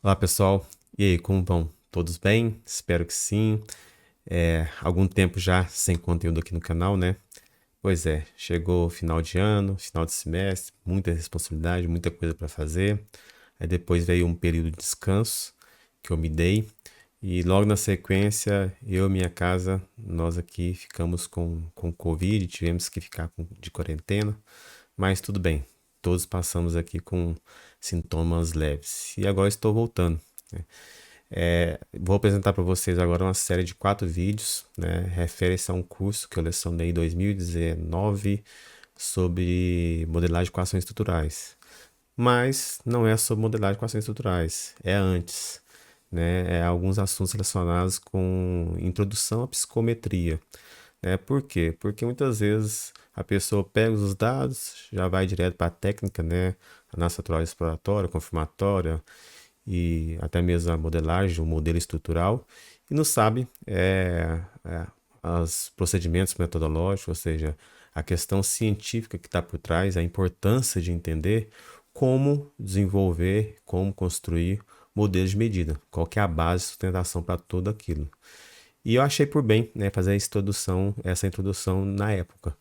Olá pessoal, e aí, como vão? Todos bem? Espero que sim. Algum tempo já sem conteúdo aqui no canal, né? Pois é, chegou o final de ano, final de semestre, muita responsabilidade, muita coisa para fazer. Aí depois veio um período de descanso que eu me dei e logo na sequência eu e minha casa, nós aqui ficamos com Covid, tivemos que ficar de quarentena, mas tudo bem, todos passamos aqui com sintomas leves e agora estou voltando, né? Vou apresentar para vocês agora uma série de 4 vídeos, né? Refere-se a um curso que eu lecionei em 2019 sobre modelagem de equações estruturais. Mas não é sobre modelagem de equações estruturais, é antes, né? É alguns assuntos relacionados com introdução à psicometria, né? Por quê? Porque muitas vezes a pessoa pega os dados, já vai direto para a técnica, né? Análise natural exploratória, confirmatória, e até mesmo a modelagem, o modelo estrutural, e não sabe os procedimentos metodológicos, ou seja, a questão científica que está por trás, a importância de entender como desenvolver, como construir modelos de medida, qual que é a base de sustentação para tudo aquilo. E eu achei por bem, né, fazer essa introdução na época.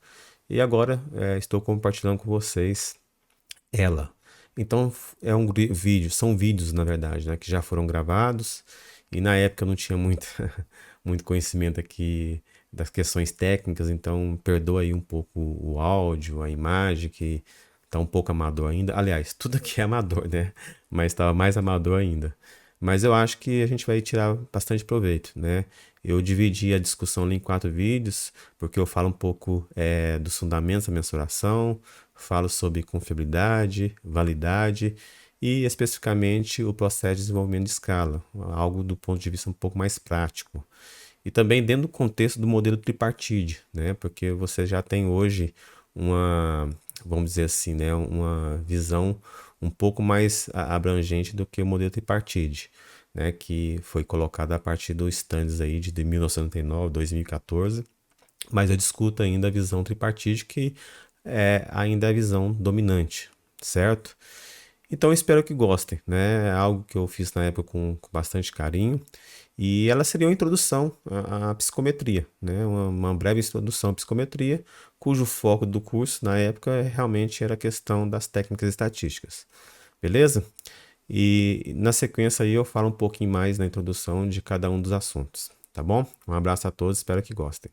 E agora estou compartilhando com vocês ela. Então é um vídeo, são vídeos na verdade, né, que já foram gravados e na época eu não tinha muito, muito conhecimento aqui das questões técnicas, então perdoa aí um pouco o áudio, a imagem que tá um pouco amador ainda. Aliás, tudo aqui é amador, né? Mas estava mais amador ainda. Mas eu acho que a gente vai tirar bastante proveito, né? Eu dividi a discussão ali em 4 vídeos, porque eu falo um pouco dos fundamentos da mensuração, falo sobre confiabilidade, validade e especificamente o processo de desenvolvimento de escala, algo do ponto de vista um pouco mais prático. E também dentro do contexto do modelo tripartite, né? Porque você já tem hoje uma, vamos dizer assim, né? Uma visão um pouco mais abrangente do que o modelo tripartite, né? Que foi colocado a partir dos standards aí de 1999, 2014, mas eu discuto ainda a visão tripartite, que ainda é a visão dominante, certo? Então eu espero que gostem, né? É algo que eu fiz na época com bastante carinho. E ela seria uma introdução à psicometria, né? Uma breve introdução à psicometria, cujo foco do curso na época realmente era a questão das técnicas estatísticas. Beleza? E na sequência aí eu falo um pouquinho mais na introdução de cada um dos assuntos, tá bom? Um abraço a todos, espero que gostem.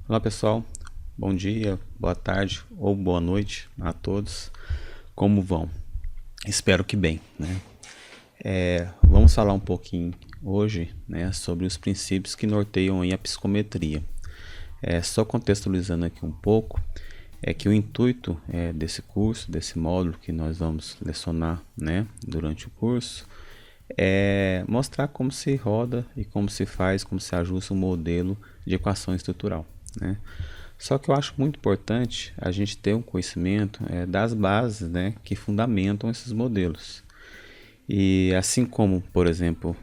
Olá pessoal, bom dia, boa tarde ou boa noite a todos. Como vão? Espero que bem, né? Vamos falar um pouquinho hoje, né, sobre os princípios que norteiam aí a psicometria. Só contextualizando aqui um pouco, é que o intuito desse curso, desse módulo que nós vamos lecionar, né, durante o curso, é mostrar como se roda e como se faz, como se ajusta um modelo de equação estrutural, né? Só que eu acho muito importante a gente ter um conhecimento das bases, né, que fundamentam esses modelos. E assim como, por exemplo,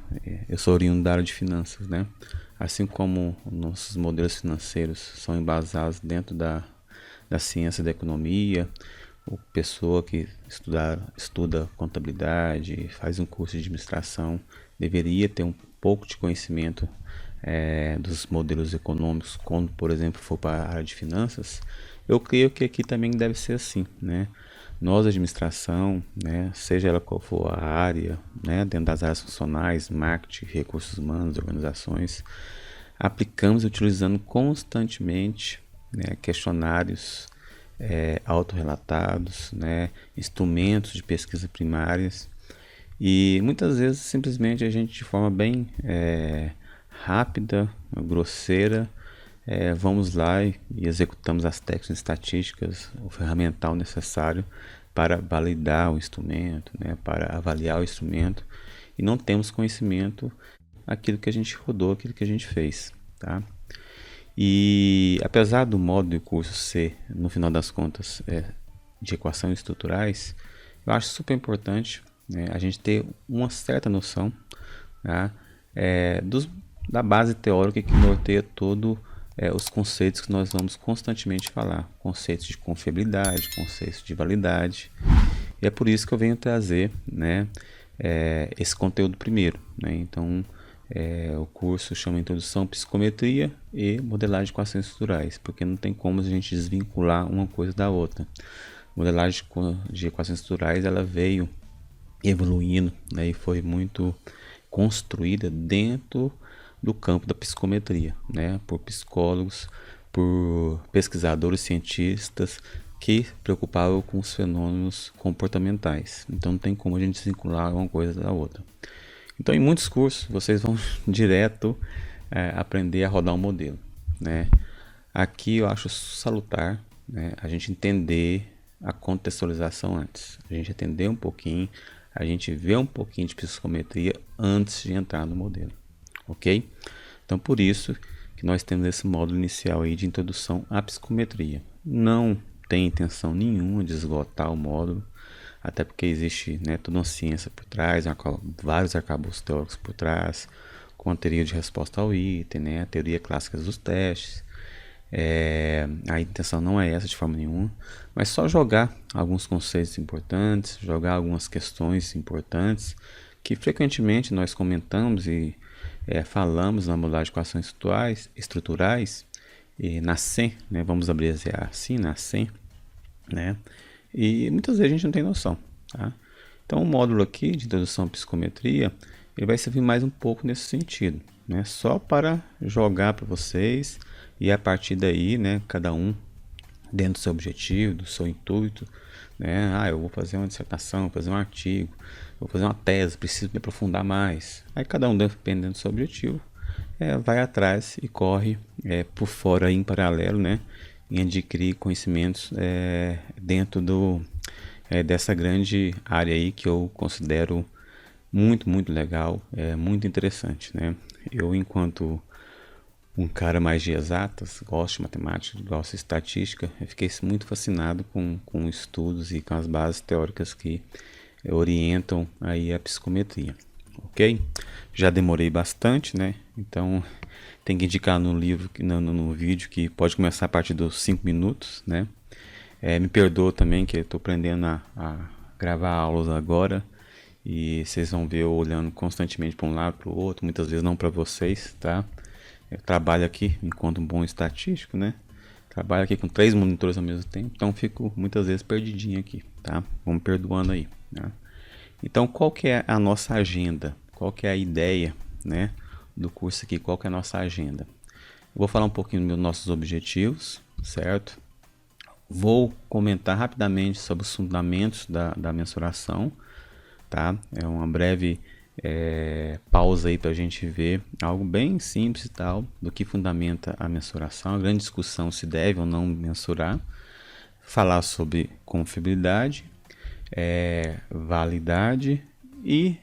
eu sou oriundo da área de finanças, né? Assim como nossos modelos financeiros são embasados dentro da ciência da economia, ou pessoa que estuda contabilidade, faz um curso de administração, deveria ter um pouco de conhecimento dos modelos econômicos, quando, por exemplo, for para a área de finanças. Eu creio que aqui também deve ser assim, né? Nós, administração, né, seja ela qual for a área, né, dentro das áreas funcionais, marketing, recursos humanos, organizações, aplicamos e utilizando constantemente, né, questionários autorrelatados, né, instrumentos de pesquisa primárias, e muitas vezes simplesmente a gente de forma bem rápida, grosseira, vamos lá e executamos as técnicas estatísticas, o ferramental necessário para validar o instrumento, né, para avaliar o instrumento, e não temos conhecimento aquilo que a gente rodou, aquilo que a gente fez, tá? E apesar do modo do curso ser, no final das contas, de equações estruturais, eu acho super importante, né, a gente ter uma certa noção, tá, da base teórica que norteia todo os conceitos que nós vamos constantemente falar, conceitos de confiabilidade, conceitos de validade, e é por isso que eu venho trazer, né, esse conteúdo primeiro, né? Então, o curso chama Introdução à Psicometria e Modelagem de Equações Estruturais, porque não tem como a gente desvincular uma coisa da outra. Modelagem de equações estruturais, ela veio evoluindo, né, e foi muito construída dentro do campo da psicometria, né, por psicólogos, por pesquisadores cientistas que preocupavam com os fenômenos comportamentais. Então não tem como a gente desvincular uma coisa da outra. Então, em muitos cursos, vocês vão direto aprender a rodar um modelo, né? Aqui eu acho salutar, né, a gente entender a contextualização antes. A gente entender um pouquinho, a gente ver um pouquinho de psicometria antes de entrar no modelo, ok? Então, por isso que nós temos esse módulo inicial aí de introdução à psicometria. Não tem intenção nenhuma de esgotar o módulo, até porque existe, né, toda uma ciência por trás, vários arcabouços teóricos por trás, com a teoria de resposta ao item, né, a teoria clássica dos testes. A intenção não é essa de forma nenhuma, mas só jogar alguns conceitos importantes, jogar algumas questões importantes que frequentemente nós comentamos e falamos na modalidade de equações estruturais e na SEM, né, vamos abreviar assim, na SEM, né, e muitas vezes a gente não tem noção, tá? Então o módulo aqui de introdução à psicometria, ele vai servir mais um pouco nesse sentido, né, só para jogar para vocês e a partir daí, né, cada um dentro do seu objetivo, do seu intuito, né, eu vou fazer uma dissertação, vou fazer um artigo, vou fazer uma tese, preciso me aprofundar mais. Aí cada um, dependendo do seu objetivo, vai atrás e corre por fora aí, em paralelo, né, em adquirir conhecimentos dentro dessa grande área aí que eu considero muito legal, muito interessante, né? Eu, enquanto um cara mais de exatas, gosto de matemática, gosto de estatística, eu fiquei muito fascinado com estudos e com as bases teóricas que orientam aí a psicometria, ok? Já demorei bastante, né? Então tem que indicar no livro, no vídeo, que pode começar a partir dos 5 minutos, né? Me perdoa também que eu estou aprendendo a gravar aulas agora e vocês vão ver eu olhando constantemente para um lado, para o outro, muitas vezes não para vocês, tá? Eu trabalho aqui enquanto um bom estatístico, né? Trabalho aqui com 3 monitores ao mesmo tempo, então fico muitas vezes perdidinho aqui, tá? Vamos perdoando aí, né? Então, qual que é a nossa agenda? Qual que é a ideia, né, do curso aqui? Qual que é a nossa agenda? Eu vou falar um pouquinho dos nossos objetivos, certo? Vou comentar rapidamente sobre os fundamentos da mensuração, tá? É uma breve pausa aí para a gente ver algo bem simples e tal, do que fundamenta a mensuração, a grande discussão se deve ou não mensurar, falar sobre confiabilidade, validade e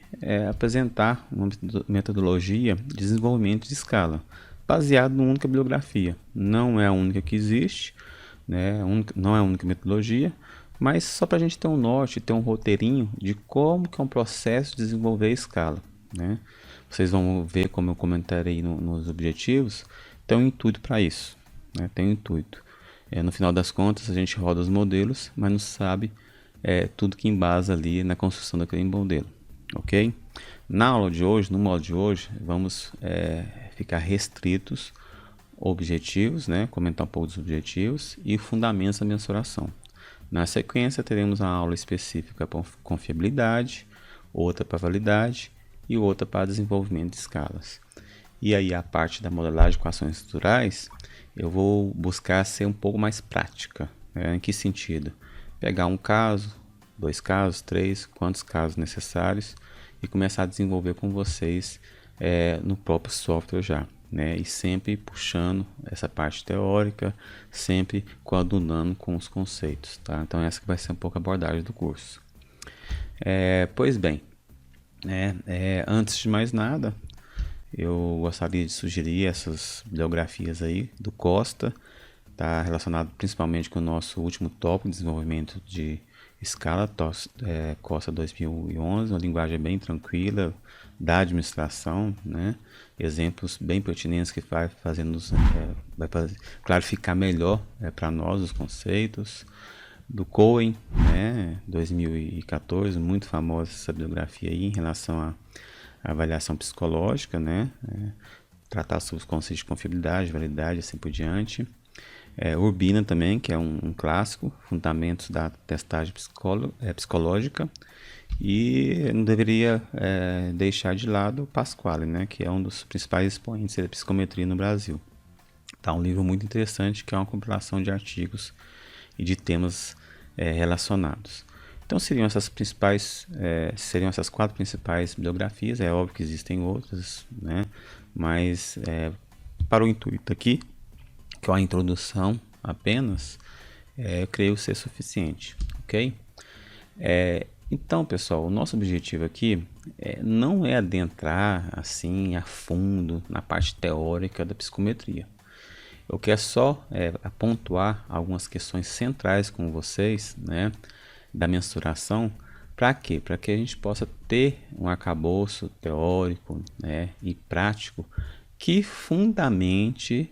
apresentar uma metodologia de desenvolvimento de escala, baseado numa única bibliografia. Não é a única que existe, né? Não é a única metodologia, mas só para a gente ter um norte, ter um roteirinho de como que é um processo de desenvolver a escala, né? Vocês vão ver, como eu comentarei nos objetivos, tem um intuito para isso, né? Tem um intuito. No final das contas, a gente roda os modelos, mas não sabe tudo que embasa ali na construção daquele modelo, ok? Na aula de hoje, no módulo de hoje, vamos ficar restritos objetivos, né? Comentar um pouco dos objetivos e fundamentos da mensuração. Na sequência, teremos uma aula específica para confiabilidade, outra para validade e outra para desenvolvimento de escalas. E aí, a parte da modelagem de equações estruturais, eu vou buscar ser um pouco mais prática, né? Em que sentido? Pegar um caso, 2 casos, 3, quantos casos necessários e começar a desenvolver com vocês no próprio software já, né? E sempre puxando essa parte teórica, sempre coadunando com os conceitos, tá? Então essa que vai ser um pouco a abordagem do curso. Pois bem, antes de mais nada, eu gostaria de sugerir essas bibliografias aí do Costa, tá relacionado principalmente com o nosso último tópico de desenvolvimento de escala, Costa 2011, uma linguagem bem tranquila, da administração, né? Exemplos bem pertinentes que vai clarificar melhor para nós os conceitos. Do Cohen, né? 2014, muito famosa essa bibliografia aí em relação à avaliação psicológica, né? Tratar sobre os conceitos de confiabilidade, validade, assim por diante. Urbina também, que é um clássico, Fundamentos da Testagem Psicológica. E não deveria deixar de lado o Pasquale, né, que é um dos principais expoentes da psicometria no Brasil. Tá, um livro muito interessante, que é uma compilação de artigos e de temas relacionados. Então seriam essas quatro principais bibliografias. É óbvio que existem outras, né, mas para o intuito aqui, que é uma introdução apenas, eu creio ser suficiente, ok? Então, pessoal, o nosso objetivo aqui não é adentrar assim a fundo na parte teórica da psicometria. Eu quero só pontuar algumas questões centrais com vocês, né, da mensuração. Para quê? Para que a gente possa ter um arcabouço teórico, né, e prático que fundamente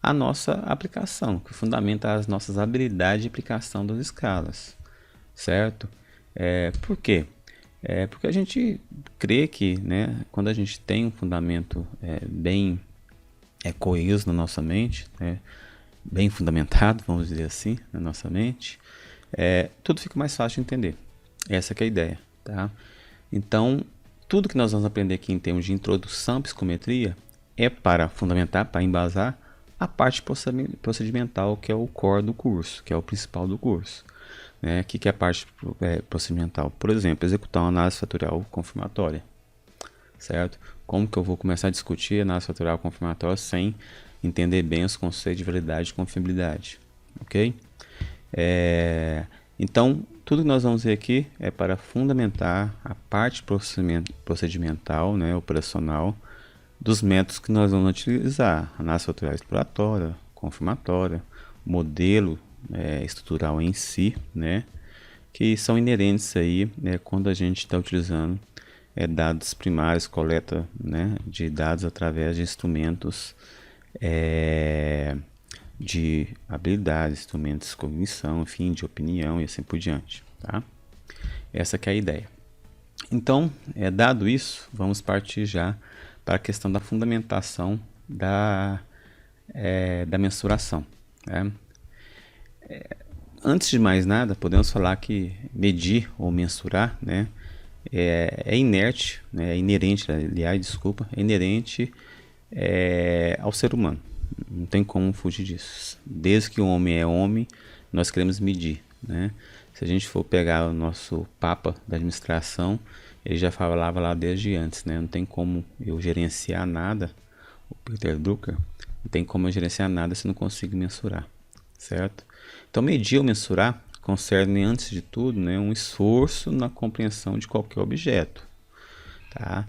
a nossa aplicação, que fundamenta as nossas habilidades de aplicação das escalas, certo? Por quê? Porque a gente crê que, né, quando a gente tem um fundamento bem coeso na nossa mente, né, bem fundamentado, vamos dizer assim, na nossa mente, tudo fica mais fácil de entender. Essa que é a ideia, tá? Então, tudo que nós vamos aprender aqui em termos de introdução à psicometria é para fundamentar, para embasar a parte procedimental, que é o core do curso, que é o principal do curso. O que é a parte procedimental? Por exemplo, executar uma análise fatorial confirmatória, certo? Como que eu vou começar a discutir análise fatorial confirmatória sem entender bem os conceitos de validade e confiabilidade, ok? Então, tudo que nós vamos ver aqui é para fundamentar a parte procedimental, né, operacional, dos métodos que nós vamos utilizar: análise fatorial exploratória, confirmatória, modelo estrutural em si, né, que são inerentes aí, quando a gente está utilizando dados primários, coleta, né, de dados através de instrumentos de habilidades, instrumentos de cognição, enfim, de opinião e assim por diante, tá? Essa que é a ideia. Então, dado isso, vamos partir já para a questão da fundamentação da mensuração, né? Antes de mais nada, podemos falar que medir ou mensurar, né, é inerte, né, é inerente ao ser humano. Não tem como fugir disso. Desde que o homem é homem, nós queremos medir, né? Se a gente for pegar o nosso Papa da administração, ele já falava lá desde antes, né? Não tem como eu gerenciar nada, o Peter Drucker, não tem como eu gerenciar nada se não consigo mensurar, certo? Então, medir ou mensurar concerne, antes de tudo, né, um esforço na compreensão de qualquer objeto, tá?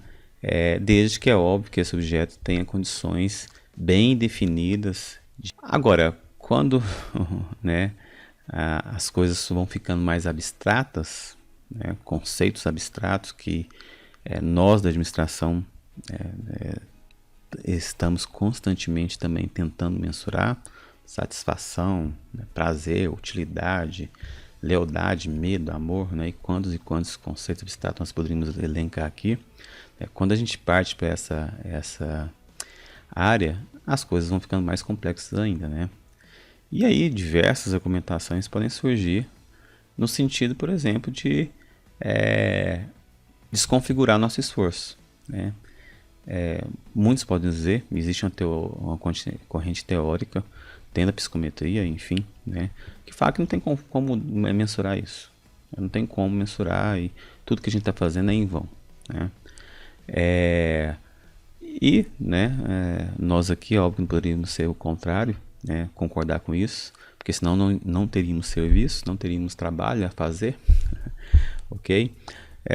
Desde que é óbvio que esse objeto tenha condições bem definidas. Agora, quando né, as coisas vão ficando mais abstratas, né, conceitos abstratos que nós da administração estamos constantemente também tentando mensurar: satisfação, né, prazer, utilidade, lealdade, medo, amor, né, e quantos conceitos abstratos nós poderíamos elencar aqui. Quando a gente parte para essa área, as coisas vão ficando mais complexas ainda, né? E aí diversas argumentações podem surgir no sentido, por exemplo, de desconfigurar nosso esforço, né? Muitos podem dizer, existe uma corrente teórica dentro da psicometria, enfim, né, que fala que não tem como mensurar isso. Não tem como mensurar e tudo que a gente está fazendo é em vão, né? Nós aqui, óbvio, não poderíamos ser o contrário, né, concordar com isso, porque senão não teríamos serviço, não teríamos trabalho a fazer, ok?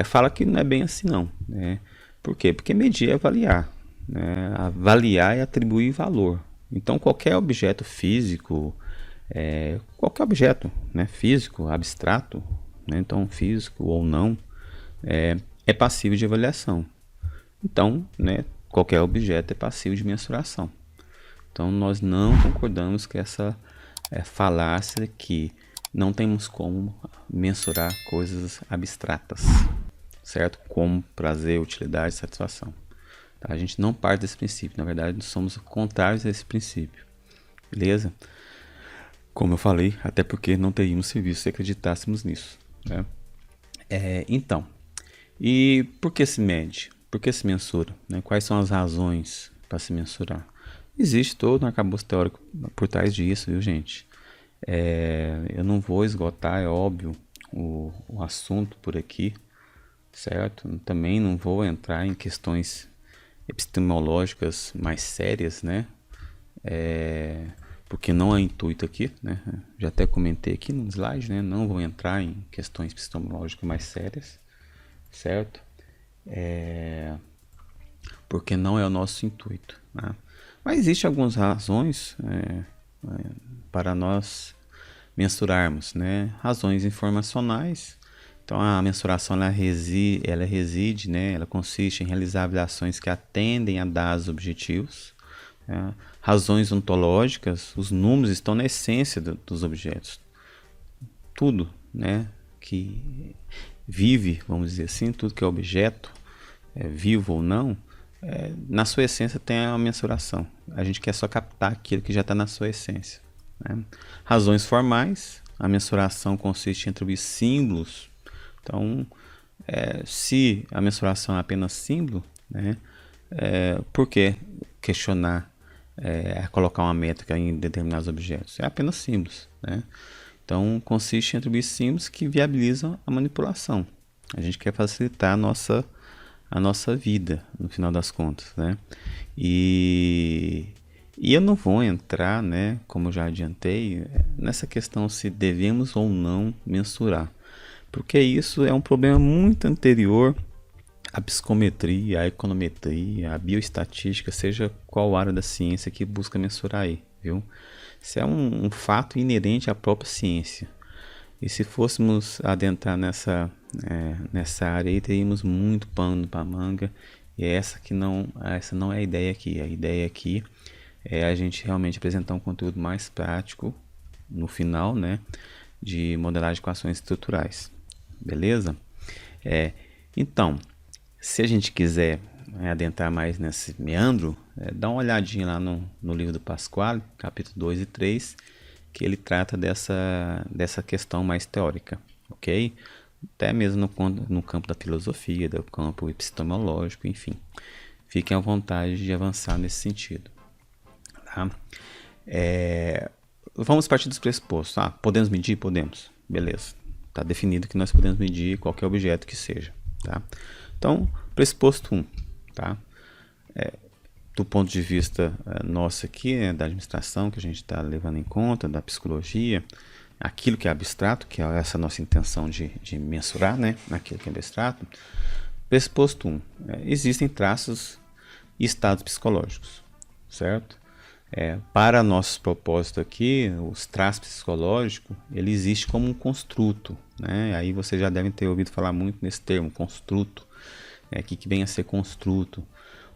Fala que não é bem assim não, né? Por quê? Porque medir é avaliar, né? Avaliar é atribuir valor. Então, qualquer objeto físico, qualquer objeto, né, físico, abstrato, né, então físico ou não, é passível de avaliação. Então, né, qualquer objeto é passivo de mensuração. Então, nós não concordamos com essa falácia que não temos como mensurar coisas abstratas, certo? Como prazer, utilidade, satisfação. Tá? A gente não parte desse princípio, na verdade, somos contrários a esse princípio, beleza? Como eu falei, até porque não teríamos serviço se acreditássemos nisso, né? Então, e por que se mede? Por que se mensura? Né? Quais são as razões para se mensurar? Existe todo um arcabouço teórico por trás disso, viu, gente? Eu não vou esgotar, é óbvio, o assunto por aqui, certo? Também não vou entrar em questões epistemológicas mais sérias, né? Porque não é intuito aqui, né? Já até comentei aqui no slide, né? Não vou entrar em questões epistemológicas mais sérias, certo? Porque não é o nosso intuito, né? Mas existem algumas razões para nós mensurarmos, né? Razões informacionais. Então a mensuração ela reside, né? Ela consiste em realizar avaliações que atendem a dados objetivos. Né? Razões ontológicas, os números estão na essência dos objetos. Tudo, né? Que vive, vamos dizer assim, tudo que é objeto, vivo ou não, na sua essência tem a mensuração. A gente quer só captar aquilo que já está na sua essência. Né? Razões formais, a mensuração consiste em atribuir símbolos. Então, se a mensuração é apenas símbolo, né, por que questionar, colocar uma métrica em determinados objetos? É apenas símbolos. Né? Então, consiste em atribuir símbolos que viabilizam a manipulação. A gente quer facilitar a nossa vida, no final das contas, né? E eu não vou entrar, né, como eu já adiantei, nessa questão se devemos ou não mensurar, porque isso é um problema muito anterior à psicometria, à econometria, à bioestatística, seja qual área da ciência que busca mensurar aí, viu? Isso é um fato inerente à própria ciência. E se fôssemos adentrar nessa área aí, teríamos muito pano para manga. E essa não é a ideia aqui. A ideia aqui é a gente realmente apresentar um conteúdo mais prático no final, né, de modelagem de equações estruturais. Beleza? Então, se a gente quiser adentrar mais nesse meandro, dá uma olhadinha lá no livro do Pasquale, capítulo 2 e 3, que ele trata dessa questão mais teórica, ok? Até mesmo no campo da filosofia, do campo epistemológico, enfim. Fiquem à vontade de avançar nesse sentido. Tá? Vamos partir dos pressupostos. Podemos medir? Podemos. Beleza. Está definido que nós podemos medir qualquer objeto que seja. Tá? Então, pressuposto 1. Tá? Do ponto de vista nosso aqui, da administração que a gente está levando em conta, da psicologia, aquilo que é abstrato, que é essa nossa intenção de mensurar, né, aquilo que é abstrato. Pressuposto 1. Existem traços e estados psicológicos, certo? Para nossos propósitos aqui, os traços psicológicos, ele existe como um construto, né? Aí vocês já devem ter ouvido falar muito nesse termo, construto. O que vem a ser construto?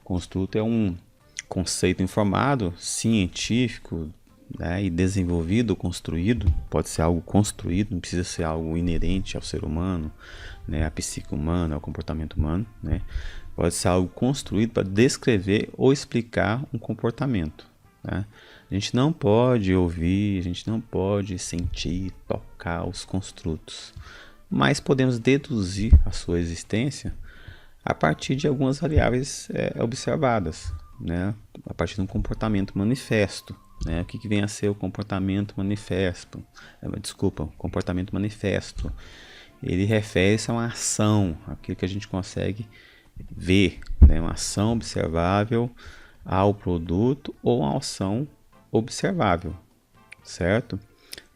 Construto é um conceito informado, científico, né, e desenvolvido, construído. Pode ser algo construído, não precisa ser algo inerente ao ser humano, né, à psique humana, ao comportamento humano. Né? Pode ser algo construído para descrever ou explicar um comportamento. Né? A gente não pode ouvir, a gente não pode sentir, tocar os construtos, mas podemos deduzir a sua existência a partir de algumas variáveis observadas, né? A partir de um comportamento manifesto. Né? O que vem a ser o comportamento manifesto? Comportamento manifesto. Ele refere-se a uma ação, aquilo que a gente consegue ver, né? Uma ação observável ao produto ou uma ação observável, certo?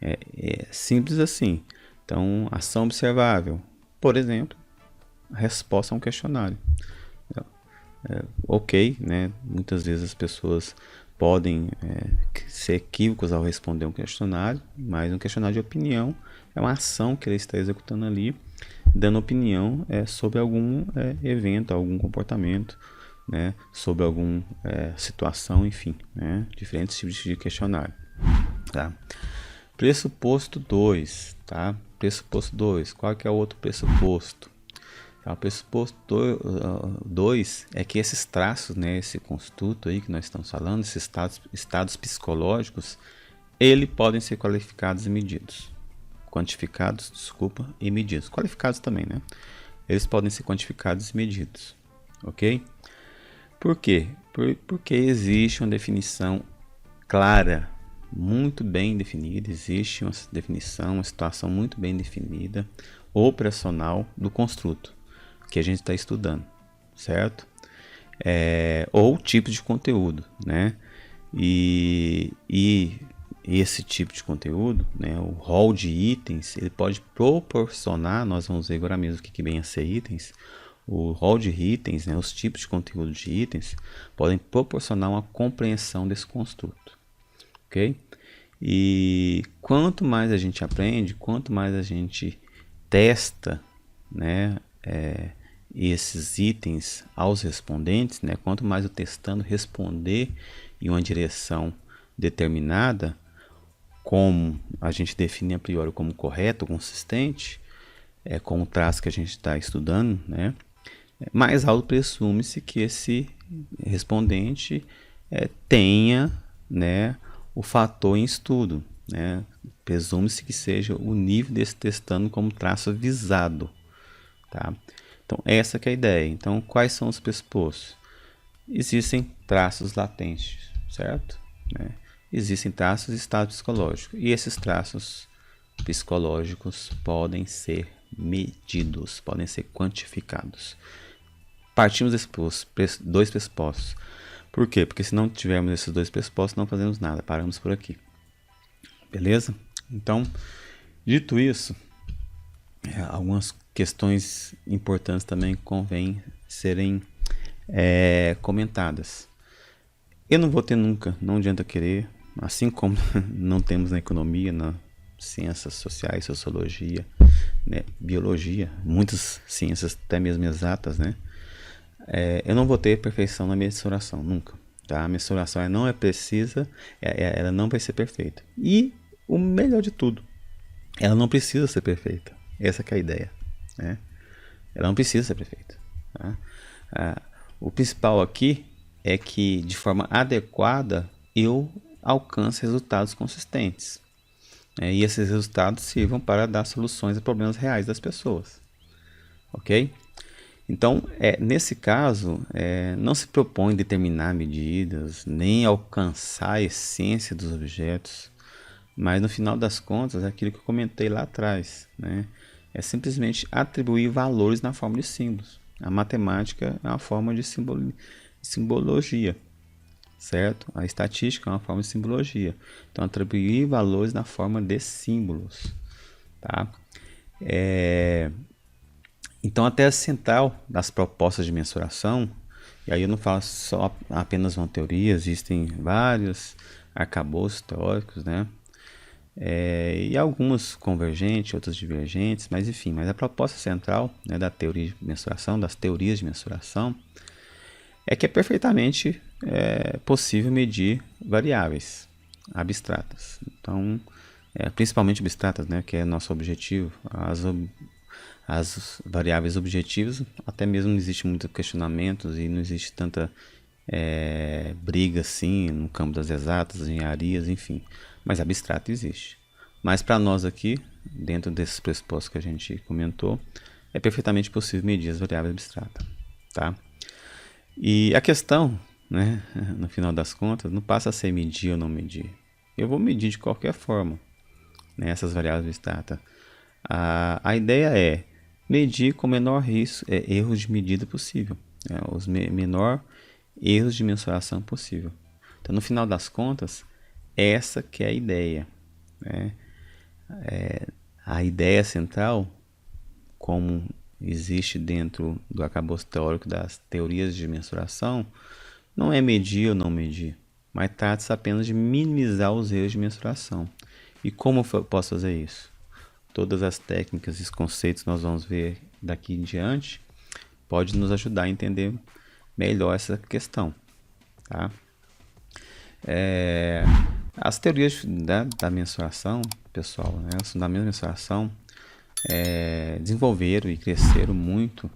É simples assim. Então, ação observável, por exemplo, a resposta a um questionário. Ok, né? Muitas vezes as pessoas podem ser equívocos ao responder um questionário, mas um questionário de opinião é uma ação que ele está executando ali, dando opinião sobre algum evento, algum comportamento, né, sobre alguma situação, enfim, né, diferentes tipos de questionário. Tá? Pressuposto 2, tá? Pressuposto 2, qual que é o outro pressuposto? Tá, o pressuposto 2 é que esses traços, né, esse construto aí que nós estamos falando, esses estados psicológicos, eles podem ser qualificados e medidos. Quantificados, desculpa, e medidos. Qualificados também, né? Eles podem ser quantificados e medidos, ok? Por quê? Porque existe uma definição clara, muito bem definida, existe uma definição, uma situação muito bem definida, operacional do construto que a gente está estudando, certo? Ou tipo de conteúdo, né? E esse tipo de conteúdo, né, o rol de itens, ele pode proporcionar, nós vamos ver agora mesmo o que vem a ser itens, o rol de itens, né, os tipos de conteúdo de itens, podem proporcionar uma compreensão desse construto, ok? E quanto mais a gente aprende, quanto mais a gente testa, né, esses itens aos respondentes, né, quanto mais eu testando responder em uma direção determinada, como a gente define a priori como correto, consistente, com o traço que a gente está estudando, né, mais alto presume-se que esse respondente tenha, né, o fator em estudo, né, presume-se que seja o nível desse testando como traço visado, tá? Então essa que é a ideia. Então quais são os pressupostos? Existem traços latentes, certo? Né? Existem traços de estado psicológico e esses traços psicológicos podem ser medidos, podem ser quantificados. Partimos desses dois pressupostos. Por quê? Porque se não tivermos esses dois pressupostos, não fazemos nada, paramos por aqui. Beleza? Então, dito isso, algumas questões importantes também convém serem comentadas. Eu não vou ter nunca, não adianta querer, assim como não temos na economia, nas ciências sociais, sociologia, né, biologia, muitas ciências até mesmo exatas, né? Eu não vou ter perfeição na mensuração, nunca. Tá? A mensuração ela não é precisa, ela não vai ser perfeita. E o melhor de tudo, ela não precisa ser perfeita. Essa que é a ideia. Né? Ela não precisa ser perfeita. Tá? O principal aqui é que, de forma adequada, eu alcance resultados consistentes. E esses resultados sirvam para dar soluções a problemas reais das pessoas. Ok? Então, nesse caso, não se propõe determinar medidas, nem alcançar a essência dos objetos, mas no final das contas, é aquilo que eu comentei lá atrás, né? É simplesmente atribuir valores na forma de símbolos. A matemática é uma forma de simbologia, certo? A estatística é uma forma de simbologia. Então, atribuir valores na forma de símbolos, tá? Então, a tese central das propostas de mensuração, e aí eu não falo só apenas uma teoria, existem vários arcabouços teóricos, né? E alguns convergentes, outros divergentes, mas enfim, mas a proposta central, né, da teoria de mensuração, das teorias de mensuração, é que é perfeitamente possível medir variáveis abstratas. Então, principalmente abstratas, né, que é nosso objetivo. As variáveis objetivas, até mesmo não existe muito questionamentos e não existe tanta briga assim no campo das exatas, engenharias, enfim. Mas abstrato existe. Mas para nós aqui, dentro desses pressupostos que a gente comentou, é perfeitamente possível medir as variáveis abstratas. Tá? E a questão, né, no final das contas, não passa a ser medir ou não medir. Eu vou medir de qualquer forma, né, essas variáveis abstratas. A ideia é medir com o menor risco, erros de medida possível, os menor erros de mensuração possível. Então, no final das contas, essa que é a ideia. Né? A ideia central, como existe dentro do arcabouço teórico das teorias de mensuração, não é medir ou não medir, mas trata-se apenas de minimizar os erros de mensuração. E como eu posso fazer isso? Todas as técnicas e os conceitos que nós vamos ver daqui em diante pode nos ajudar a entender melhor essa questão, tá? As teorias da mensuração, pessoal, né, os fundamentos da mensuração desenvolveram e cresceram muito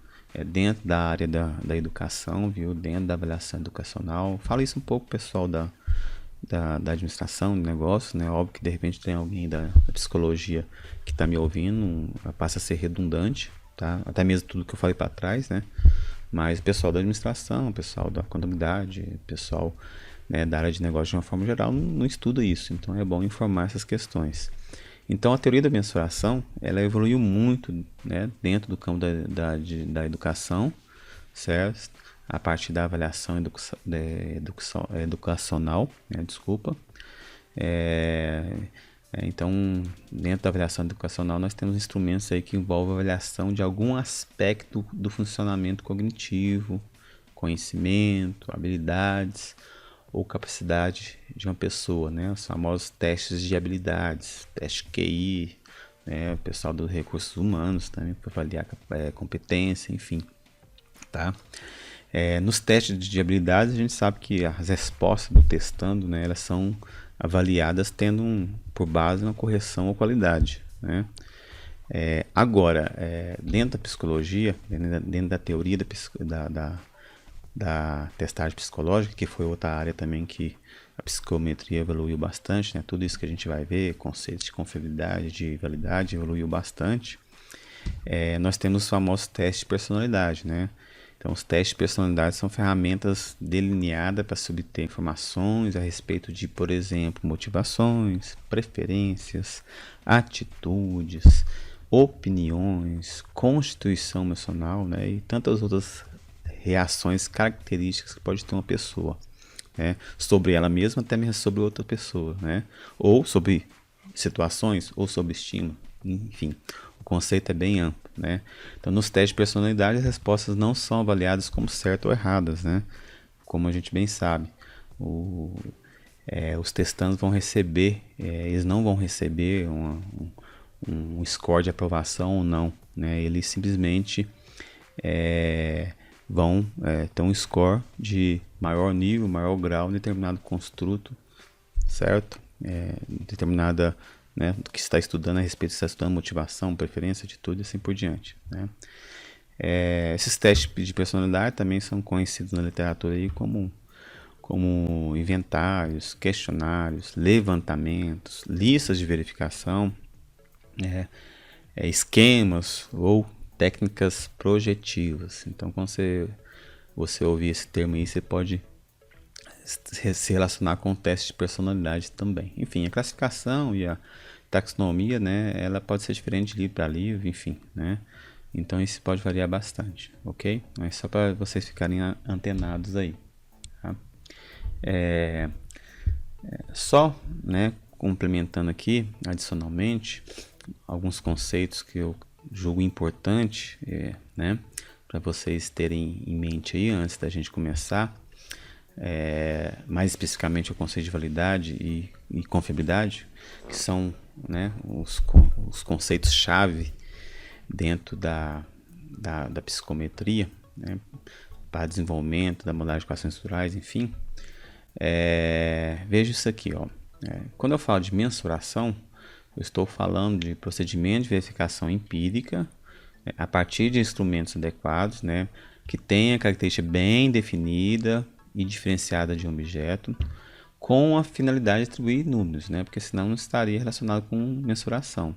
dentro da área da educação, viu? Dentro da avaliação educacional. Fala isso um pouco, pessoal, da administração de negócios, né? Óbvio que de repente tem alguém da psicologia que está me ouvindo, passa a ser redundante, tá? Até mesmo tudo que eu falei para trás, né? Mas o pessoal da administração, o pessoal da contabilidade, o pessoal, né, da área de negócio de uma forma geral não estuda isso, então é bom informar essas questões. Então a teoria da mensuração, ela evoluiu muito, né, dentro do campo da educação, certo? A partir da avaliação educacional, né, desculpa. Então, dentro da avaliação educacional, nós temos instrumentos aí que envolvem a avaliação de algum aspecto do funcionamento cognitivo, conhecimento, habilidades ou capacidade de uma pessoa, né? Os famosos testes de habilidades, teste QI, né? O pessoal dos recursos humanos também para avaliar competência, enfim, tá? Nos testes de habilidades, a gente sabe que as respostas do testando, né, elas são avaliadas tendo por base uma correção ou qualidade, né? Agora, dentro da psicologia, dentro da teoria da testagem psicológica, que foi outra área também que a psicometria evoluiu bastante, né? Tudo isso que a gente vai ver, conceitos de confiabilidade, de validade, evoluiu bastante. Nós temos os famosos testes de personalidade, né? Então, os testes de personalidade são ferramentas delineadas para se obter informações a respeito de, por exemplo, motivações, preferências, atitudes, opiniões, constituição emocional, né? E tantas outras reações características que pode ter uma pessoa, né? Sobre ela mesma, até mesmo sobre outra pessoa, né? Ou sobre situações, ou sobre estímulo, enfim. O conceito é bem amplo, né? Então, nos testes de personalidade, as respostas não são avaliadas como certas ou erradas, né? Como a gente bem sabe. Os testantes vão receber, eles não vão receber um score de aprovação ou não, né? Eles simplesmente vão ter um score de maior nível, maior grau em determinado construto, certo? Determinada, né, do que está estudando a respeito, está estudando motivação, preferência, atitude e assim por diante, né? Esses testes de personalidade também são conhecidos na literatura aí como inventários, questionários, levantamentos, listas de verificação, esquemas ou técnicas projetivas. Então, quando você ouvir esse termo aí, você pode se relacionar com o teste de personalidade também. Enfim, a classificação e a taxonomia, né, ela pode ser diferente de livro para livro, enfim, né? Então isso pode variar bastante, ok? Mas só para vocês ficarem antenados aí, tá? Só, né, complementando aqui, adicionalmente, alguns conceitos que eu julgo importante, né, para vocês terem em mente aí antes da gente começar. Mais especificamente o conceito de validade e confiabilidade, que são, né, os conceitos-chave dentro da psicometria, né, para desenvolvimento da modalidade de equações estruturais, enfim. Veja isso aqui, ó. Quando eu falo de mensuração, eu estou falando de procedimento de verificação empírica a partir de instrumentos adequados, né, que tenha característica bem definida e diferenciada de um objeto, com a finalidade de atribuir números, né? Porque senão não estaria relacionado com mensuração.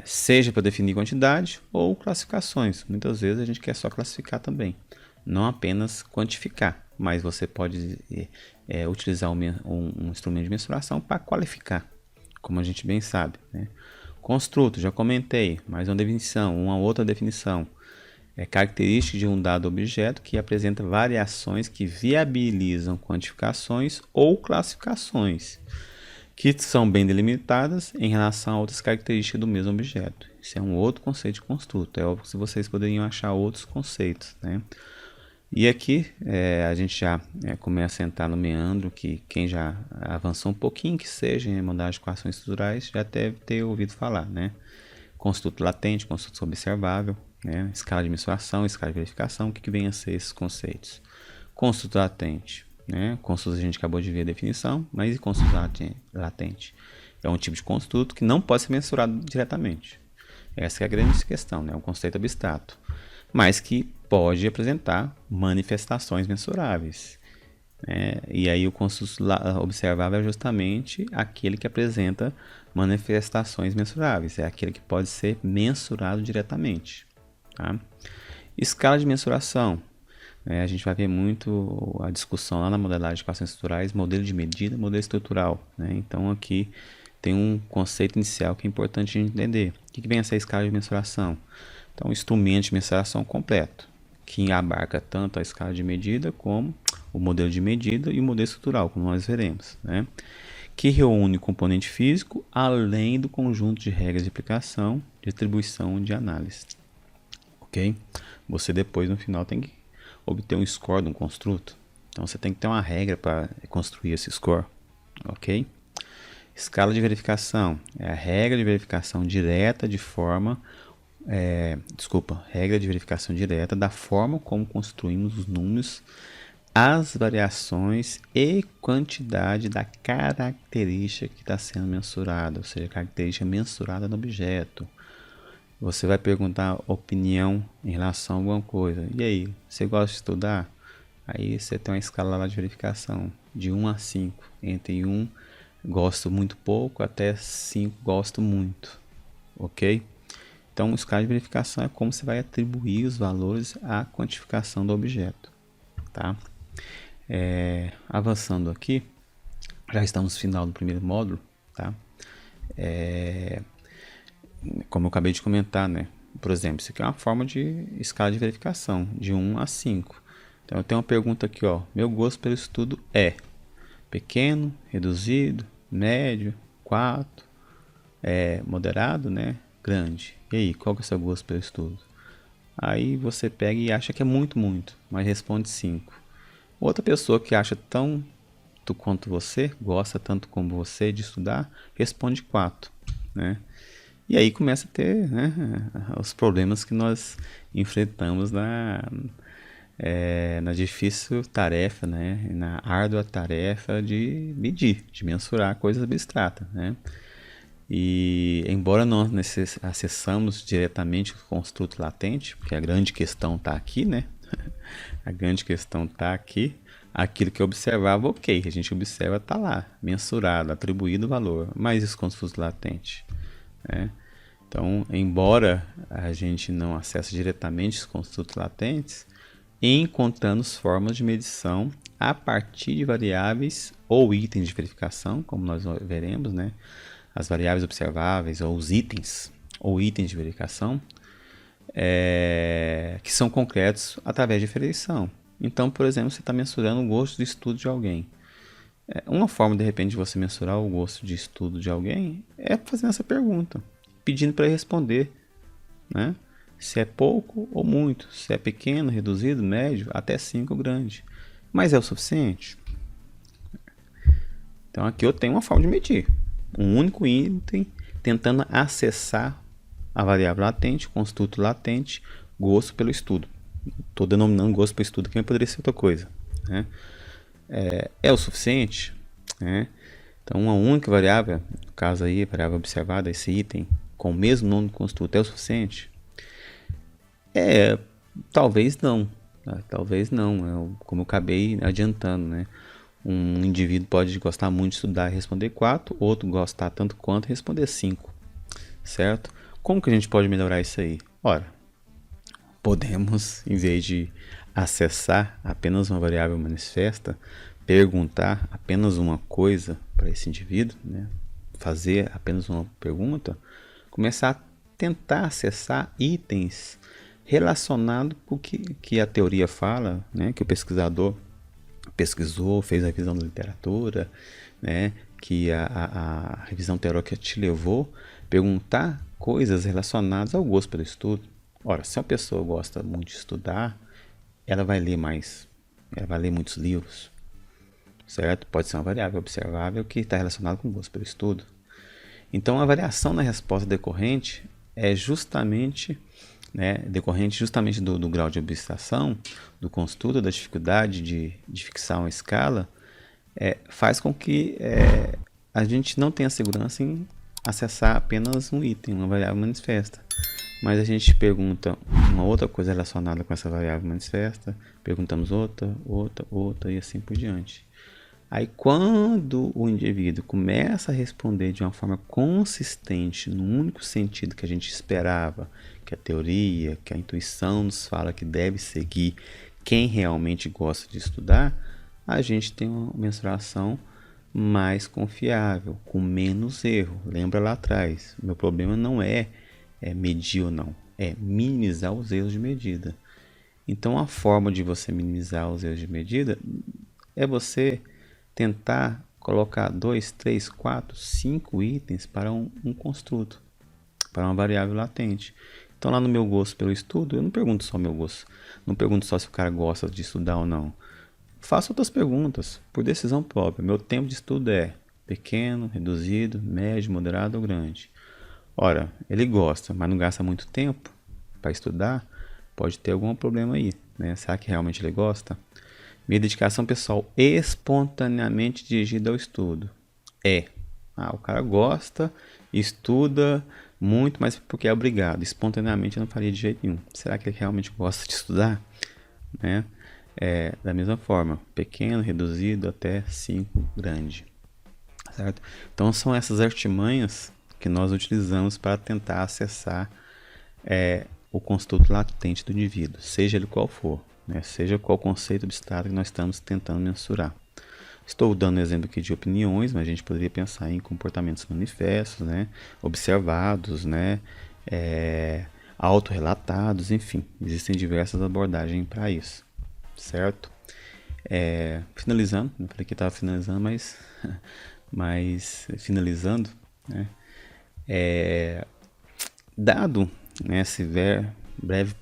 Seja para definir quantidade ou classificações. Muitas vezes a gente quer só classificar também, não apenas quantificar, mas você pode utilizar um instrumento de mensuração para qualificar, como a gente bem sabe, né? Construto, já comentei, mais uma definição, uma outra definição. Característica de um dado objeto que apresenta variações que viabilizam quantificações ou classificações, que são bem delimitadas em relação a outras características do mesmo objeto. Isso é um outro conceito de construto. É óbvio que vocês poderiam achar outros conceitos, né? E aqui a gente já começa a entrar no meandro que quem já avançou um pouquinho, que seja em modalidade de equações estruturais, já deve ter ouvido falar, né? Construto latente, construto observável, né? Escala de mensuração, escala de verificação, o que vem a ser esses conceitos? Construto latente, né? Construto a gente acabou de ver a definição, mas e construto latente? É um tipo de construto que não pode ser mensurado diretamente. Essa é a grande questão, né? Um conceito abstrato, mas que pode apresentar manifestações mensuráveis. E aí o construto observável é justamente aquele que apresenta manifestações mensuráveis, é aquele que pode ser mensurado diretamente. Tá? Escala de mensuração. A gente vai ver muito a discussão lá na modelagem de equações estruturais, modelo de medida, modelo estrutural. Então aqui tem um conceito inicial que é importante a gente entender. O que vem a ser a escala de mensuração? Então, um instrumento de mensuração completo, que abarca tanto a escala de medida como o modelo de medida e o modelo estrutural, como nós veremos, que reúne o componente físico além do conjunto de regras de aplicação, de atribuição e de análise. Ok? Você depois, no final, tem que obter um score de um construto. Então, você tem que ter uma regra para construir esse score. Ok? Escala de verificação é a regra de verificação direta de forma... regra de verificação direta da forma como construímos os números, as variações e quantidade da característica que está sendo mensurada, ou seja, a característica mensurada no objeto. Você vai perguntar opinião em relação a alguma coisa. E aí, você gosta de estudar? Aí você tem uma escala lá de verificação de 1 a 5. Entre 1, gosto muito pouco, até 5, gosto muito. Ok? Então, a escala de verificação é como você vai atribuir os valores à quantificação do objeto. Tá? Avançando aqui, já estamos no final do primeiro módulo. Tá? Como eu acabei de comentar, por exemplo, isso aqui é uma forma de escala de verificação, de 1 a 5. Então, eu tenho uma pergunta aqui, meu gosto pelo estudo é pequeno, reduzido, médio, 4, moderado, grande. E aí, qual que é o seu gosto pelo estudo? Aí você pega e acha que é muito, mas responde 5. Outra pessoa que acha tanto quanto você, gosta tanto como você de estudar, responde 4, E aí começa a ter os problemas que nós enfrentamos na difícil tarefa, na árdua tarefa de medir, de mensurar coisas abstratas, E embora nós acessamos diretamente o construto latente, porque a grande questão está aqui, A grande questão está aqui. Aquilo que eu observava, ok, a gente observa, está lá, mensurado, atribuído o valor, mas esse construto latente, Então, embora a gente não acesse diretamente os construtos latentes, encontramos formas de medição a partir de variáveis ou itens de verificação, como nós veremos, as variáveis observáveis ou os itens ou itens de verificação, que são concretos através de diferenciação. Então, por exemplo, você está mensurando o gosto de estudo de alguém. Uma forma, de repente, de você mensurar o gosto de estudo de alguém é fazendo essa pergunta, pedindo para ele responder, se é pouco ou muito, se é pequeno, reduzido, médio, até 5 grande. Mas é o suficiente? Então, aqui eu tenho uma forma de medir. Um único item tentando acessar a variável latente, construto latente, gosto pelo estudo. Estou denominando gosto pelo estudo, que poderia ser outra coisa. É o suficiente? Então, uma única variável, no caso aí, a variável observada, esse item, com o mesmo nome do construto, é o suficiente? Talvez não. Talvez não. Como eu acabei adiantando, Um indivíduo pode gostar muito de estudar e responder 4, outro gostar tanto quanto e responder 5, certo? Como que a gente pode melhorar isso aí? Ora, podemos, em vez de acessar apenas uma variável manifesta, perguntar apenas uma coisa para esse indivíduo, fazer apenas uma pergunta, começar a tentar acessar itens relacionados com o que a teoria fala, que o pesquisador pesquisou, fez a revisão da literatura, que a revisão teórica te levou a perguntar coisas relacionadas ao gosto pelo estudo. Ora, se uma pessoa gosta muito de estudar, ela vai ler mais, ela vai ler muitos livros, certo? Pode ser uma variável observável que está relacionada com o gosto pelo estudo. Então, a variação na resposta decorrente é justamente né, decorrente justamente do grau de abstração, do construto, da dificuldade de fixar uma escala, faz com que a gente não tenha segurança em acessar apenas um item, uma variável manifesta. Mas a gente pergunta uma outra coisa relacionada com essa variável manifesta, perguntamos outra e assim por diante. Aí quando o indivíduo começa a responder de uma forma consistente, no único sentido que a gente esperava, que a teoria, que a intuição nos fala que deve seguir quem realmente gosta de estudar, a gente tem uma mensuração mais confiável, com menos erro. Lembra lá atrás, meu problema não é medir ou não, é minimizar os erros de medida. Então a forma de você minimizar os erros de medida é você tentar colocar 2, 3, 4, 5 itens para um construto, para uma variável latente. Então lá no meu gosto pelo estudo, eu não pergunto só meu gosto, não pergunto só se o cara gosta de estudar ou não. Faço outras perguntas, por decisão própria. Meu tempo de estudo é pequeno, reduzido, médio, moderado ou grande. Ora, ele gosta, mas não gasta muito tempo para estudar, pode ter algum problema aí, né? Será que realmente ele gosta? Minha dedicação pessoal espontaneamente dirigida ao estudo o cara gosta, estuda muito, mas porque é obrigado. Espontaneamente eu não faria de jeito nenhum. Será que ele realmente gosta de estudar? Né? Da mesma forma, pequeno, reduzido até 5, grande. Certo? Então são essas artimanhas que nós utilizamos para tentar acessar o construto latente do indivíduo, seja ele qual for, né? Seja qual conceito abstrato que nós estamos tentando mensurar. Estou dando exemplo aqui de opiniões, mas a gente poderia pensar em comportamentos manifestos, né? Observados, né? Autorrelatados, enfim, existem diversas abordagens para isso, certo? Finalizando, não falei que estava finalizando, mas finalizando, né? Dado, né, esse breve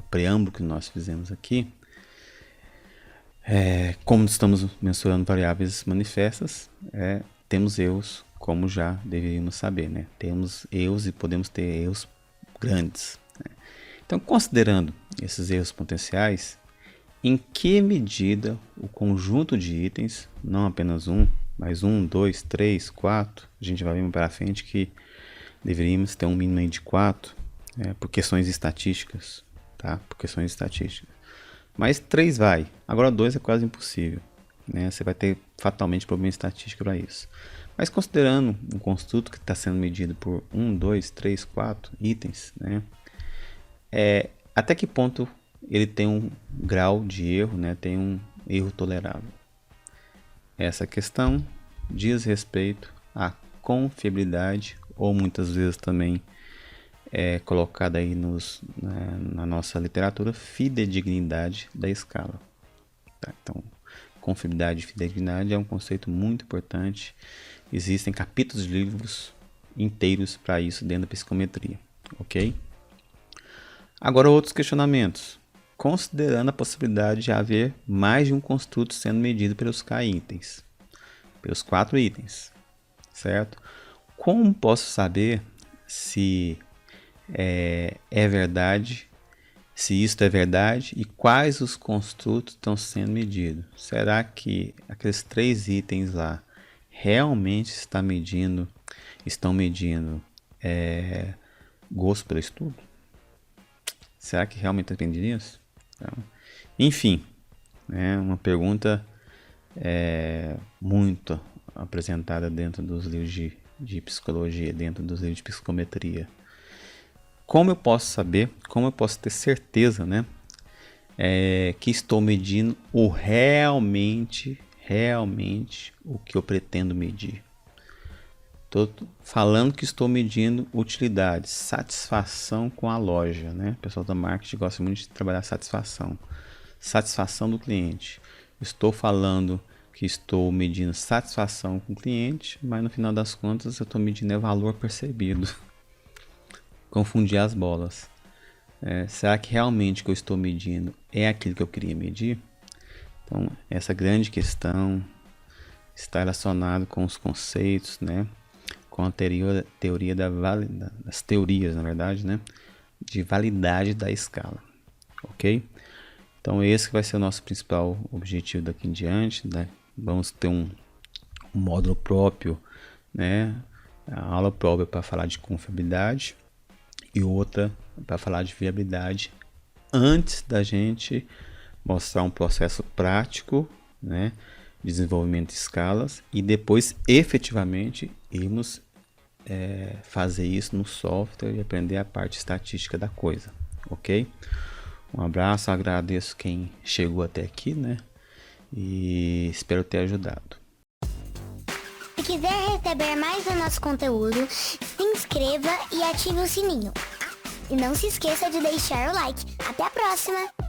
preâmbulo que nós fizemos aqui, como estamos mensurando variáveis manifestas, temos erros, como já deveríamos saber, né? Temos erros e podemos ter erros grandes, né? Então, considerando esses erros potenciais, em que medida o conjunto de itens, não apenas um, mas 1, 2, 3, 4, a gente vai ver para frente que deveríamos ter um mínimo de 4, por questões estatísticas, tá? Por questões estatísticas. Mas 3 vai. Agora 2 é quase impossível, né? Você vai ter fatalmente problema estatístico para isso. Mas considerando um construto que está sendo medido por 1, 2, 3, 4 itens, né? Até que ponto ele tem um grau de erro, né? Tem um erro tolerável. Essa questão diz respeito à confiabilidade, ou muitas vezes também colocada aí na nossa literatura, fidedignidade da escala. Tá? Então, confiabilidade e fidedignidade é um conceito muito importante. Existem capítulos de livros inteiros para isso dentro da psicometria, ok? Agora, outros questionamentos. Considerando a possibilidade de haver mais de um construto sendo medido pelos K itens, pelos 4 itens, certo? Como posso saber se é verdade, se isto é verdade e quais os construtos estão sendo medidos? Será que aqueles 3 itens lá realmente estão medindo gosto pelo estudo? Será que realmente depende disso? Então, enfim, uma pergunta muito apresentada dentro dos livros de psicologia, dentro dos livros de psicometria. Como eu posso saber, como eu posso ter certeza, né, que estou medindo realmente o que eu pretendo medir? Estou falando que estou medindo utilidade, satisfação com a loja, né? O pessoal da marketing gosta muito de trabalhar satisfação do cliente. Estou falando que estou medindo satisfação com o cliente, mas no final das contas eu estou medindo valor percebido. Confundir as bolas. Será que realmente o que eu estou medindo é aquilo que eu queria medir? Então, essa grande questão está relacionada com os conceitos, né? Com a teoria das teorias, na verdade, né? de validade da escala, ok? Então esse vai ser o nosso principal objetivo daqui em diante, né? Vamos ter um módulo próprio, né? A aula própria para falar de confiabilidade e outra para falar de viabilidade, antes da gente mostrar um processo prático, né? Desenvolvimento de escalas e depois efetivamente irmos fazer isso no software e aprender a parte estatística da coisa, ok? Um abraço, agradeço quem chegou até aqui, né? E espero ter ajudado. Se quiser receber mais do nosso conteúdo, se inscreva e ative o sininho. E não se esqueça de deixar o like. Até a próxima!